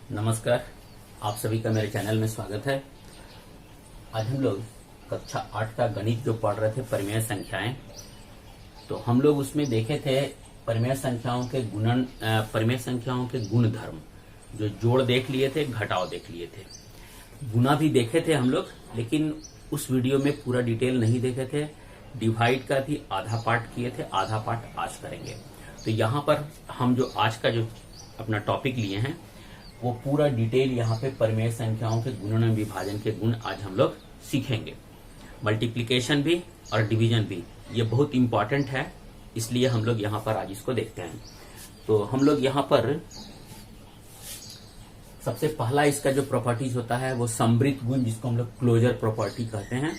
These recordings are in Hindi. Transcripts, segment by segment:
नमस्कार, आप सभी का मेरे चैनल में स्वागत है। आज हम लोग कक्षा 8 का गणित जो पढ़ रहे थे परिमेय संख्याएं, तो हम लोग उसमें देखे थे परिमेय संख्याओं के परिमेय संख्याओं के गुणधर्म, जो जोड़ देख लिए थे, घटाव देख लिए थे, गुना भी देखे थे हम लोग, लेकिन उस वीडियो में पूरा डिटेल नहीं देखे थे। डिवाइड का भी आधा पार्ट किए थे, आधा पार्ट आज करेंगे। तो यहाँ पर हम जो आज का जो अपना टॉपिक लिए हैं वो पूरा डिटेल यहाँ पे परिमेय संख्याओं के गुणन विभाजन के गुण आज हम लोग सीखेंगे। मल्टीप्लिकेशन भी और डिवीजन भी, ये बहुत इंपॉर्टेंट है, इसलिए हम लोग यहाँ पर आज इसको देखते हैं। तो हम लोग यहाँ पर सबसे पहला इसका जो प्रॉपर्टीज होता है वो समृद्ध गुण, जिसको हम लोग क्लोजर प्रॉपर्टी कहते हैं।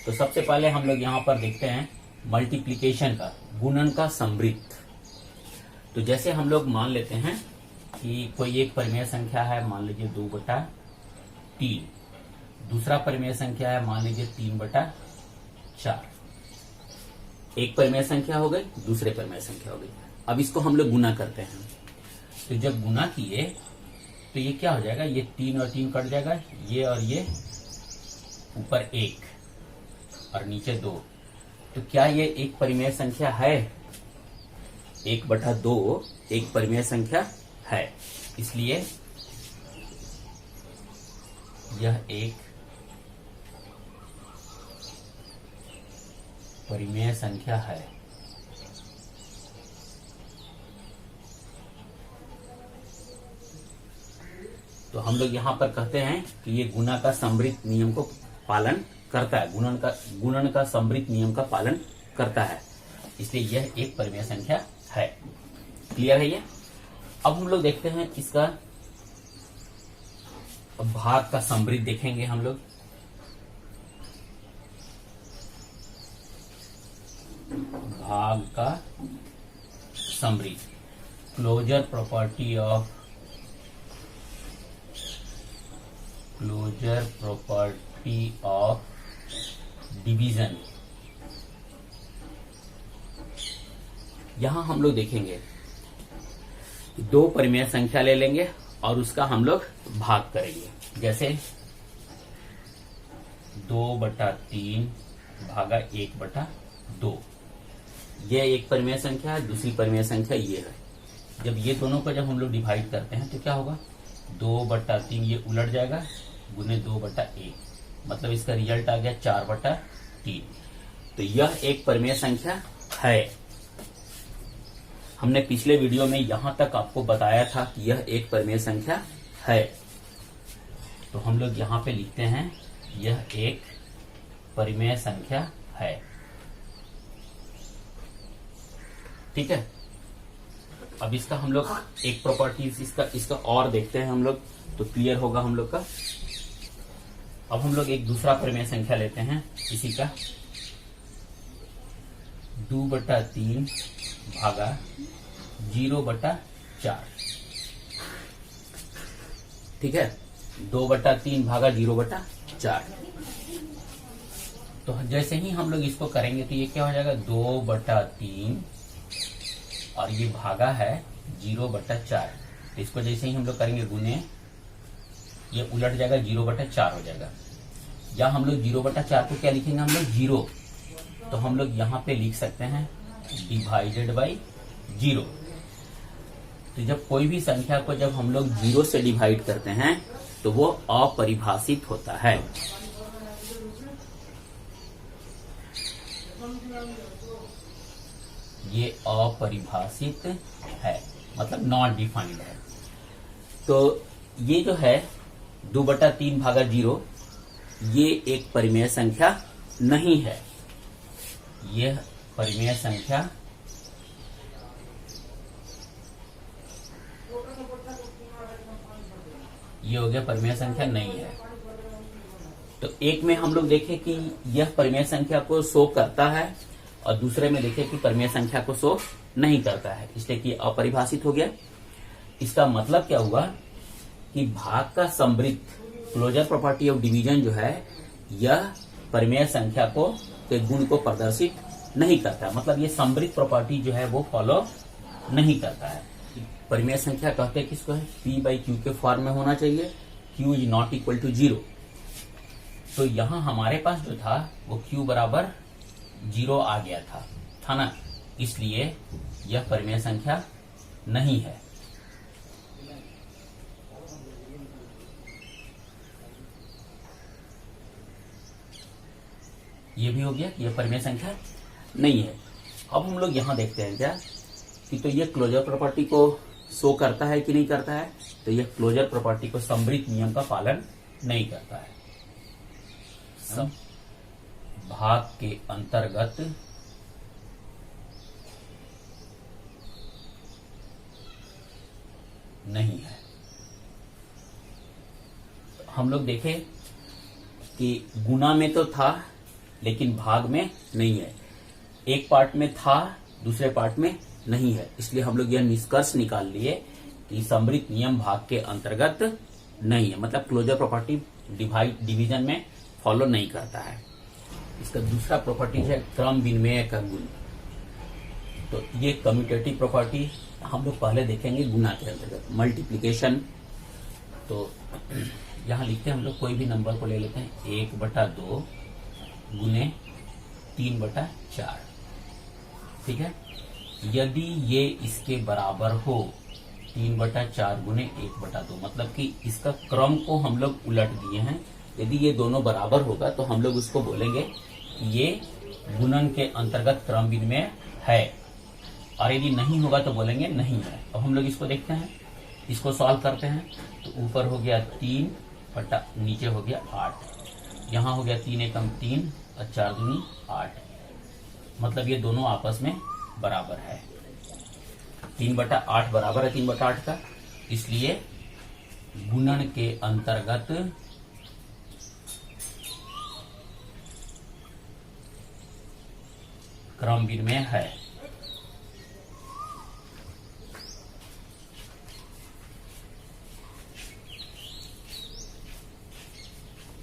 तो सबसे पहले हम लोग यहाँ पर देखते हैं मल्टीप्लिकेशन का, गुणन का समृद्ध। तो जैसे हम लोग मान लेते हैं कि कोई एक परिमेय संख्या है, मान लीजिए 2/3, दूसरा परिमेय संख्या है मान लीजिए 3/4। एक परिमेय संख्या हो गई, दूसरे परिमेय संख्या हो गई। अब इसको हम लोग गुना करते हैं। तो जब गुना किए तो ये क्या हो जाएगा, ये 3 और 3 कट जाएगा, ये और ये ऊपर 1 और नीचे 2। तो क्या ये एक परिमेय संख्या है? 1/2 एक परिमेय संख्या है, इसलिए यह एक परिमेय संख्या है। तो हम लोग यहां पर कहते हैं कि ये गुना का समृद्ध नियम को पालन करता है, गुणन का समृद्ध नियम का पालन करता है, इसलिए यह एक परिमेय संख्या है। क्लियर है ये? अब हम लोग देखते हैं इसका भाग का समृद्ध देखेंगे हम लोग। भाग का समृद्ध, क्लोजर प्रॉपर्टी ऑफ डिवीजन। यहां हम लोग देखेंगे दो परिमेय संख्या ले लेंगे और उसका हम लोग भाग करेंगे। जैसे 2/3 भागा 1/2, ये एक परिमेय संख्या है, दूसरी परिमेय संख्या ये है। जब ये दोनों को जब हम लोग डिवाइड करते हैं तो क्या होगा, 2/3 ये उलट जाएगा, गुने 2/1, मतलब इसका रिजल्ट आ गया 4/3। तो यह एक परिमेय संख्या है। हमने पिछले वीडियो में यहां तक आपको बताया था कि यह एक परिमेय संख्या है। तो हम लोग यहां पे लिखते हैं यह एक परिमेय संख्या है। ठीक है, अब इसका हम लोग एक प्रॉपर्टीज इसका और देखते हैं हम लोग, तो क्लियर होगा हम लोग का। अब हम लोग एक दूसरा परिमेय संख्या लेते हैं इसी का, 2/3 भागा 0/4। ठीक है, 2/3 भागा 0/4। तो जैसे ही हम लोग इसको करेंगे तो ये क्या हो जाएगा, 2/3 और ये भागा है 0/4। तो इसको जैसे ही हम लोग करेंगे गुने, ये उलट जाएगा, 0/4 हो जाएगा। या हम लोग 0/4 को क्या लिखेंगे हम लोग, 0। तो हम लोग यहां पे लिख सकते हैं डिवाइडेड बाई 0। तो जब कोई भी संख्या को जब हम लोग 0 से डिवाइड करते हैं तो वो अपरिभाषित होता है। ये अपरिभाषित है, मतलब नॉट डिफाइंड है। तो ये जो है 2/3 भागा 0, ये एक परिमेय संख्या नहीं है। यह परिमेय संख्या ये हो गया परिमेय संख्या नहीं है। तो एक में हम लोग देखें कि यह परिमेय संख्या को शो करता है और दूसरे में देखें कि परिमेय संख्या को शो नहीं करता है, इसलिए कि अपरिभाषित हो गया। इसका मतलब क्या हुआ कि भाग का समृद्ध, क्लोजर प्रॉपर्टी ऑफ डिवीजन जो है, यह परिमेय संख्या के गुण को प्रदर्शित नहीं करता, मतलब ये समृद्ध प्रॉपर्टी जो है वो फॉलो नहीं करता है। परिमेय संख्या कहते हैं किसको है, P/Q के फॉर्म में होना चाहिए, Q is not equal to 0। तो यहां हमारे पास जो था वो Q बराबर 0 आ गया था ना, इसलिए यह परिमेय संख्या नहीं है। ये भी हो गया कि यह परिमेय संख्या नहीं है। अब हम लोग यहां देखते हैं क्या कि तो यह क्लोजर प्रॉपर्टी को शो करता है कि नहीं करता है, तो यह क्लोजर प्रॉपर्टी को समवृत्त नियम का पालन नहीं करता है। सब भाग के अंतर्गत नहीं है। हम लोग देखें कि गुणा में तो था लेकिन भाग में नहीं है, एक पार्ट में था दूसरे पार्ट में नहीं है, इसलिए हम लोग यह निष्कर्ष निकाल लिए कि समवृत्त नियम भाग के अंतर्गत नहीं है, मतलब क्लोजर प्रॉपर्टी डिवीजन में फॉलो नहीं करता है। इसका दूसरा प्रॉपर्टी है क्रम विनिमय का गुण। तो ये कम्यूटेटिव प्रॉपर्टी हम लोग पहले देखेंगे गुणा के अंतर्गत। मल्टीप्लीकेशन, तो यहां लिखते हैं हम लोग कोई भी नंबर को ले लेते हैं, 1/2 गुने 3/4, ठीक है। यदि ये इसके बराबर हो 3/4 गुने 1/2, मतलब कि इसका क्रम को हम लोग उलट दिए हैं। यदि ये दोनों बराबर होगा तो हम लोग उसको बोलेंगे कि ये गुणन के अंतर्गत क्रम विनिमय है, और यदि नहीं होगा तो बोलेंगे नहीं है। अब हम लोग इसको देखते हैं, इसको सॉल्व करते हैं। तो ऊपर हो गया 3 बटा नीचे हो गया 8, यहाँ हो गया 3 एकम 3 और 4 दूनी 8, मतलब ये दोनों आपस में बराबर है। 3/8 बराबर है 3/8 का, इसलिए गुणन के अंतर्गत क्रम विनिमय है।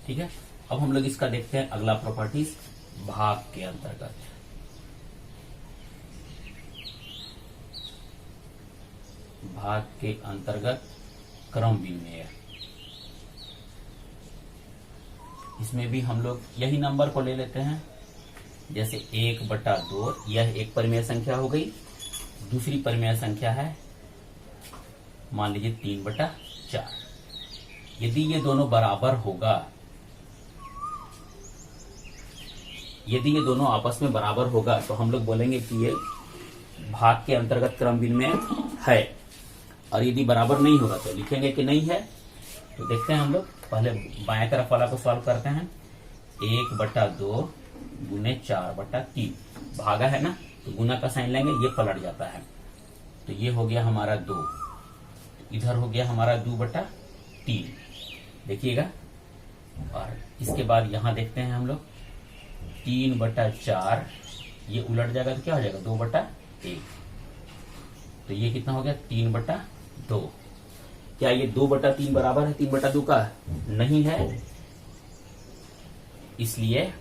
ठीक है। अब हम लोग इसका देखते हैं अगला प्रॉपर्टीज भाग के अंतर्गत। भाग के अंतर्गत क्रम विनिमय, इसमें भी हम लोग यही नंबर को ले लेते हैं। जैसे 1/2 यह एक परिमेय संख्या हो गई, दूसरी परिमेय संख्या है मान लीजिए 3/4। यदि ये दोनों बराबर होगा, यदि ये दोनों आपस में बराबर होगा तो हम लोग बोलेंगे कि ये भाग के अंतर्गत क्रम विनिमय है, और यदि बराबर नहीं होगा तो लिखेंगे कि नहीं है। तो देखते हैं हम लोग, पहले बाएं तरफ वाला को सॉल्व करते हैं। 1/2 गुने 4/3, भागा है ना, तो गुना का साइन लेंगे, ये पलट जाता है, तो ये हो गया हमारा 2, इधर हो गया हमारा 2/3, देखिएगा। और इसके बाद यहां देखते हैं हम लोग 3/4, ये उलट जाएगा तो क्या हो जाएगा 2/1, तो ये कितना हो गया 3/2। क्या ये 2/3 बराबर है 3/2 का? नहीं है, इसलिए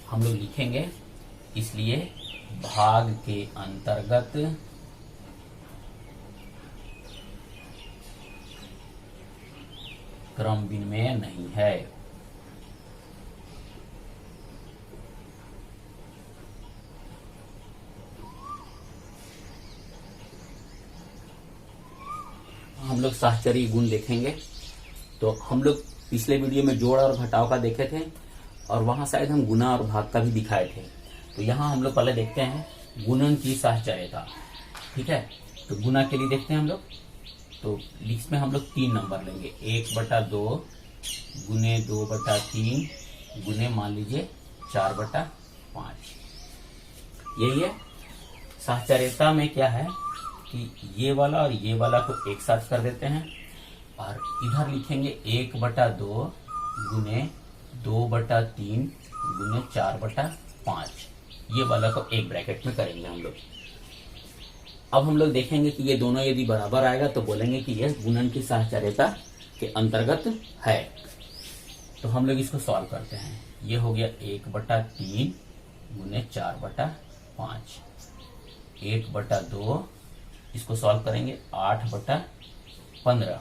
हम लोग लिखेंगे, इसलिए भाग के अंतर्गत क्रम विनिमय नहीं है। हम लोग साहचर्य गुण देखेंगे। तो हम लोग पिछले वीडियो में जोड़ और घटाव का देखे थे, और वहां शायद हम गुना और भाग का भी दिखाए थे। तो यहाँ हम लोग पहले देखते हैं गुणन की साहचर्यता, ठीक है। तो गुना के लिए देखते हैं हम लोग, तो इसमें हम लोग 3 नंबर लेंगे, 1/2 गुने 2/3 गुने मान लीजिए 4/5। यही है साहचर्यता में क्या है कि ये वाला और ये वाला को एक साथ कर देते हैं, और इधर लिखेंगे 1/2 गुने 2/3 गुने 4/5, ये वाला को एक ब्रैकेट में करेंगे हम लोग। अब हम लोग देखेंगे कि ये दोनों यदि बराबर आएगा तो बोलेंगे कि यह गुणन की साहचर्यता के अंतर्गत है। तो हम लोग इसको सॉल्व करते हैं। ये हो गया 1/3 गुने 4/5, 1/2 इसको सॉल्व करेंगे 8/15।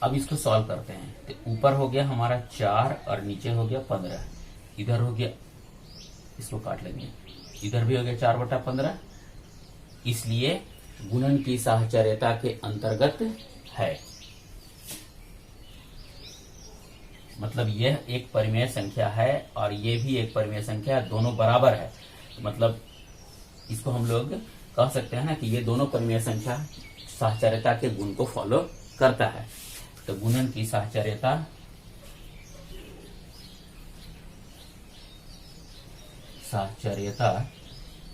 अब इसको सॉल्व करते हैं तो ऊपर हो गया हमारा 4 और नीचे हो गया 15। इधर हो गया, इसको काट लेंगे, इधर भी हो गया 4/15, इसलिए गुणन की साहचर्यता के अंतर्गत है। मतलब यह एक परिमेय संख्या है और ये भी एक परिमेय संख्या है, दोनों बराबर है। मतलब इसको हम लोग कह सकते हैं ना कि ये दोनों परिमेय संख्या साहचर्यता के गुण को फॉलो करता है। तो गुणन की साहचर्यता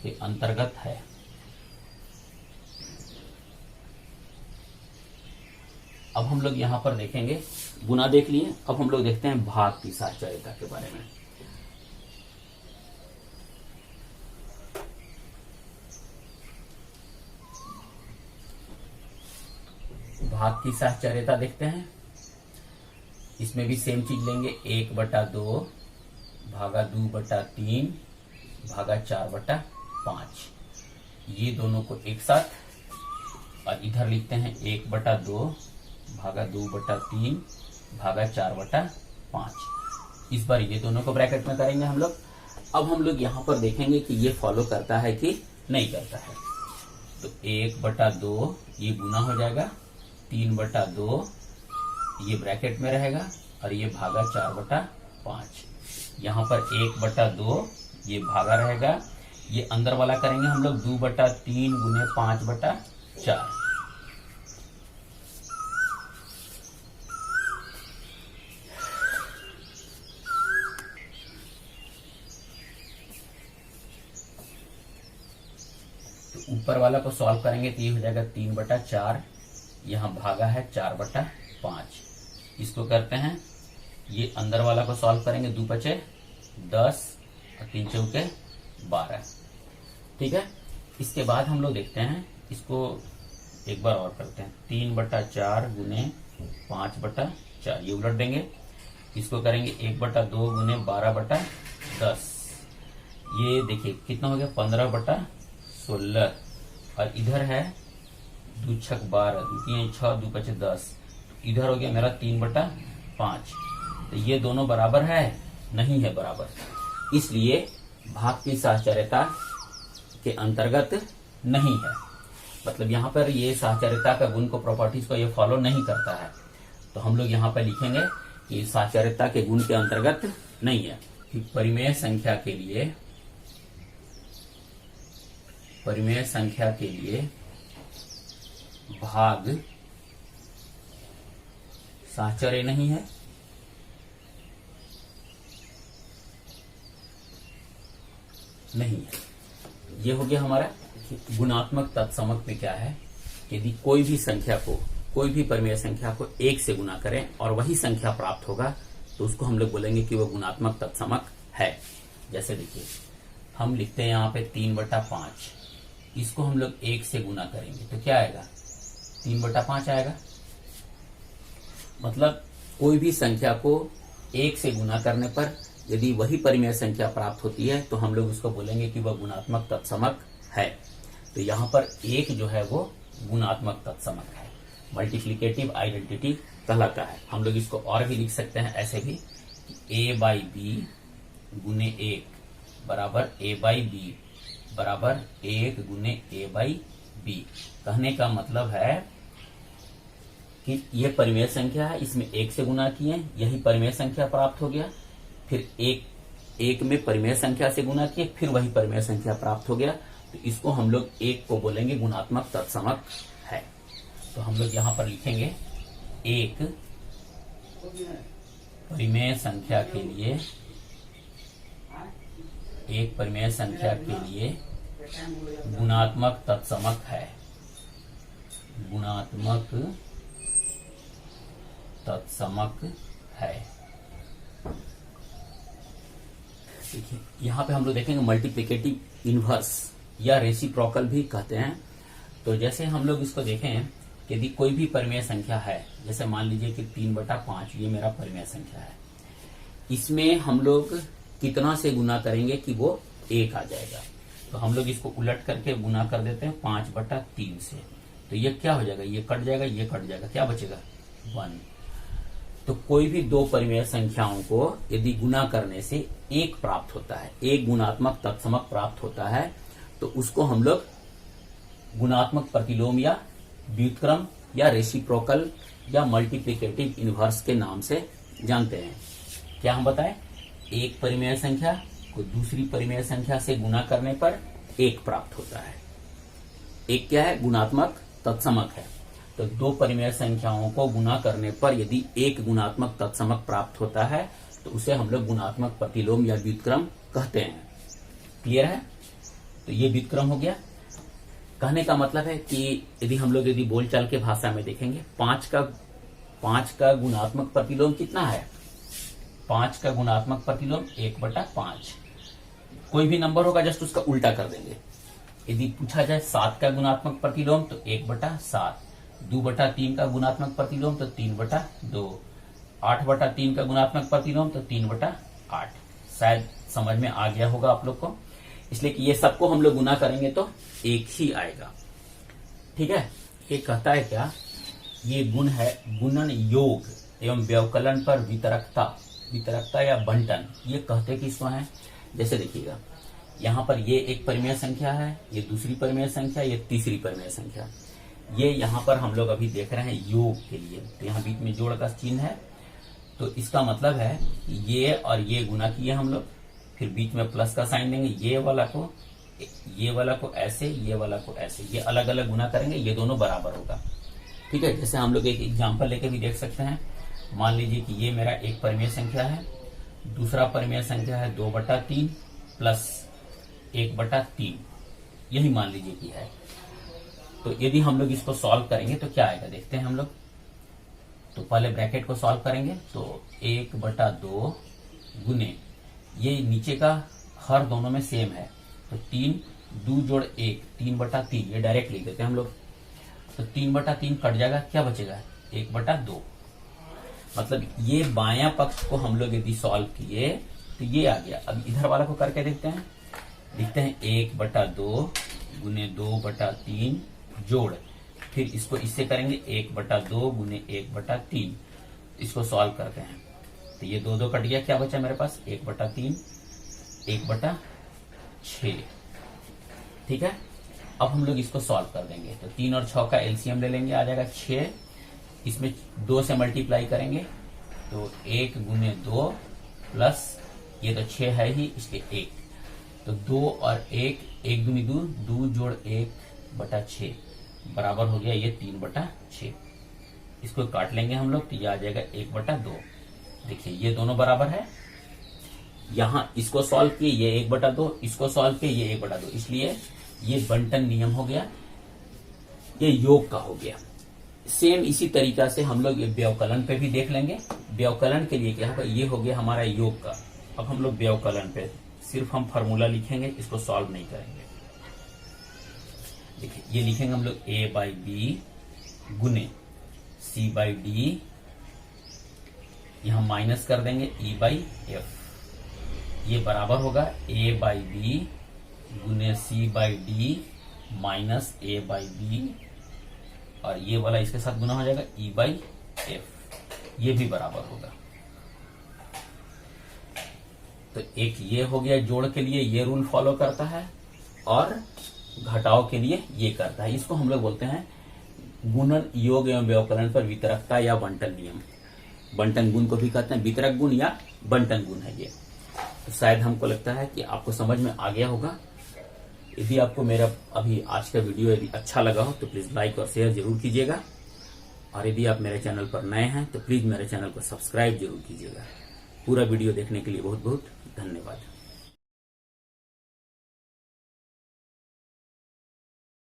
के अंतर्गत है। अब हम लोग यहां पर देखेंगे, गुना देख लिए, अब हम लोग देखते हैं भाग की साहचर्यता के बारे में। भाग की साहचर्यता देखते हैं। इसमें भी सेम चीज लेंगे, 1/2 भागा 2/3 भागा 4/5, ये दोनों को एक साथ, और इधर लिखते हैं 1/2 भागा 2/3 भागा 4/5। इस बार ये दोनों को ब्रैकेट में करेंगे हम लोग। अब हम लोग यहां पर देखेंगे कि ये फॉलो करता है कि नहीं करता है। तो 1/2 ये गुना हो जाएगा, 3/2 ये ब्रैकेट में रहेगा, और ये भागा 4/5। यहाँ पर 1/2 ये भागा रहेगा, ये अंदर वाला करेंगे हम लोग 2/3 गुने 5/4। तो ऊपर वाला को सॉल्व करेंगे तो ये हो जाएगा 3/4, यहाँ भागा है 4/5। इसको करते हैं, ये अंदर वाला को सॉल्व करेंगे, 2×5 = 10 और 3×4 = 12। ठीक है। इसके बाद हम लोग देखते हैं, इसको एक बार और करते हैं, 3/4 गुने 5/4, ये उलट देंगे। इसको करेंगे 1/2 गुने 12/10, ये देखिए कितना हो गया 15/16, और इधर है 2 × 6 = 12, 2 × 6 = 2×5 = 10, इधर हो गया मेरा 3/5। तो ये दोनों बराबर है? नहीं है बराबर, इसलिए भाग की साहचर्यता के अंतर्गत नहीं है। मतलब यहाँ पर ये साहचर्यता का गुण को, प्रॉपर्टीज को ये फॉलो नहीं करता है। तो हम लोग यहाँ पर लिखेंगे कि साहचर्यता के गुण के अंतर्गत नहीं है। कि परिमेय संख्या के लिए भाग साहचर्य नहीं है, नहीं है। ये हो गया हमारा गुणात्मक तत्समक में क्या है, यदि कोई भी संख्या को, कोई भी परिमेय संख्या को 1 से गुना करें और वही संख्या प्राप्त होगा तो उसको हम लोग बोलेंगे कि वो गुणात्मक तत्समक है। जैसे देखिए हम लिखते हैं यहाँ पे 3/5, इसको हम लोग 1 से गुना करेंगे तो क्या आएगा, 3/5 आएगा। मतलब कोई भी संख्या को 1 से गुना करने पर यदि वही परिमेय संख्या प्राप्त होती है तो हम लोग उसको बोलेंगे कि वह गुणात्मक तत्समक है। तो यहाँ पर 1 जो है वो गुणात्मक तत्समक है, मल्टीप्लिकेटिव आइडेंटिटी कहलाता है। हम लोग इसको और भी लिख सकते हैं ऐसे भी, a/b गुने 1 बराबर a/b बराबर 1 गुने a/b। कहने का मतलब है कि ये परिमेय संख्या है, इसमें 1 से गुना किए, यही परिमेय संख्या प्राप्त हो गया, फिर एक में परिमेय संख्या से गुना किए, फिर वही परिमेय संख्या प्राप्त हो गया, तो इसको हम लोग 1 को बोलेंगे गुणात्मक तत्समक है। तो हम लोग यहाँ पर लिखेंगे, एक परिमेय संख्या के लिए गुणात्मक तत्समक है, गुणात्मक तत्समक है। देखिए यहाँ पे हम लोग देखेंगे मल्टीप्लिकेटिव इनवर्स या रेसिप्रोकल भी कहते हैं। तो जैसे हम लोग इसको देखें, यदि कोई भी परिमेय संख्या है, जैसे मान लीजिए कि 3/5 ये मेरा परिमेय संख्या है, इसमें हम लोग कितना से गुना करेंगे कि वो 1 आ जाएगा। तो हम लोग इसको उलट करके गुना कर देते हैं 5/3 से। तो ये क्या हो जाएगा, ये कट जाएगा, ये कट जाएगा, क्या बचेगा 1। तो कोई भी दो परिमेय संख्याओं को यदि गुना करने से 1 प्राप्त होता है, एक गुणात्मक तत्समक प्राप्त होता है, तो उसको हम लोग गुणात्मक प्रतिलोम या व्युत्क्रम या रेसिप्रोकल या मल्टीप्लिकेटिव इनवर्स के नाम से जानते हैं। क्या हम बताएं, एक परिमेय संख्या को दूसरी परिमेय संख्या से गुना करने पर 1 प्राप्त होता है। एक क्या है, गुणात्मक तत्समक है। तो दो परिमेय संख्याओं को गुना करने पर यदि एक गुणात्मक तत्समक प्राप्त होता है तो उसे हम लोग गुणात्मक प्रतिलोम या व्युत्क्रम कहते हैं। क्लियर है? तो ये व्युत्क्रम हो गया। कहने का मतलब है कि यदि हम लोग यदि बोलचाल के भाषा में देखेंगे, 5 का गुणात्मक प्रतिलोम कितना है, 5 का गुणात्मक प्रतिलोम 1/5। कोई भी नंबर होगा जस्ट उसका उल्टा कर देंगे। यदि पूछा जाए 7 का गुणात्मक प्रतिलोम तो 1/7, 2/3 का गुणात्मक प्रतिलोम तो 3/2, 8/3 का गुणात्मक प्रतिलोम तो 3/8। शायद समझ में आ गया होगा आप लोग को। इसलिए कि ये सबको हम लोग गुना करेंगे तो 1 ही आएगा। ठीक है? ये कहता है क्या, ये गुण है गुणन योग एवं व्यवकलन पर वितरकता या बंटन। ये कहते किसको है, जैसे देखिएगा यहाँ पर ये एक परिमेय संख्या है, ये दूसरी परिमेय संख्या, ये तीसरी परिमेय संख्या। ये यहाँ पर हम लोग अभी देख रहे हैं योग के लिए, तो यहाँ बीच में जोड़ का चिन्ह है। तो इसका मतलब है ये और ये गुना किए हम लोग, फिर बीच में प्लस का साइन देंगे, ये वाला को ऐसे, ये वाला को ऐसे, ये अलग अलग गुना करेंगे, ये दोनों बराबर होगा। ठीक है? जैसे हम लोग एक एग्जाम्पल लेके भी देख सकते हैं। मान लीजिए कि ये मेरा एक परिमेय संख्या है, दूसरा परिमेय संख्या है 2/3 प्लस 1/3, यही मान लीजिए कि है। तो यदि हम लोग इसको सॉल्व करेंगे तो क्या आएगा, देखते हैं हम लोग। तो पहले ब्रैकेट को सॉल्व करेंगे तो 1/2 गुने, ये नीचे का हर दोनों में सेम है, तो 3 2 जोड़ 1 3/3, ये डायरेक्ट लिख देते हैं हम लोग। तो 3/3 कट जाएगा, क्या बचेगा 1/2। मतलब ये बायां पक्ष को हम लोग यदि सॉल्व किए तो ये आ गया। अब इधर वाला को करके देखते हैं, लिखते हैं 1/2 गुने 2/3 जोड़, फिर इसको इससे करेंगे 1/2 गुने 1/3, इसको सॉल्व करते हैं तो ये 2 कट गया, क्या बचा मेरे पास 1/3 1/6। ठीक है? अब हम लोग इसको सॉल्व कर देंगे तो 3 और 6 का एलसीएम ले लेंगे, आ जाएगा 6। इसमें 2 से मल्टीप्लाई करेंगे तो 1 गुने 2 प्लस ये तो 6 है ही, इसलिए 1, तो 2 और 1 1 दूनी 2, 2 जोड़ 1/6 बराबर हो गया ये 3/6। इसको काट लेंगे हम लोग तो ये आ जाएगा 1/2। देखिए ये दोनों बराबर है। यहां इसको सॉल्व किए ये 1/2, इसको सॉल्व किए ये 1/2, इसलिए ये बंटन नियम हो गया, ये योग का हो गया। सेम इसी तरीका से हम लोग ये व्यवकलन पे भी देख लेंगे। व्यवकलन के लिए क्या होगा, ये हो गया हमारा योग का। अब हम लोग व्यवकलन पे सिर्फ हम फार्मूला लिखेंगे, इसको सॉल्व नहीं करेंगे। देखिए ये लिखेंगे हम लोग a/b गुने c/d, यहां माइनस कर देंगे e/f, ये बराबर होगा a/b गुने c/d माइनस a/b, और ये वाला इसके साथ गुना हो जाएगा e/f, ये भी बराबर होगा। तो एक ये हो गया जोड़ के लिए ये रूल फॉलो करता है, और घटाव के लिए ये करता है। इसको हम लोग बोलते हैं गुणन योग एवं व्यवकलन पर वितरकता या बंटन नियम। बंटन गुण को भी कहते हैं, वितरक गुण या बंटन गुण है ये। तो शायद हमको लगता है कि आपको समझ में आ गया होगा। यदि आपको मेरा अभी आज का वीडियो यदि अच्छा लगा हो तो प्लीज लाइक और शेयर जरूर कीजिएगा, और यदि आप मेरे चैनल पर नए हैं तो प्लीज मेरे चैनल को सब्सक्राइब जरूर कीजिएगा। पूरा वीडियो देखने के लिए बहुत बहुत धन्यवाद।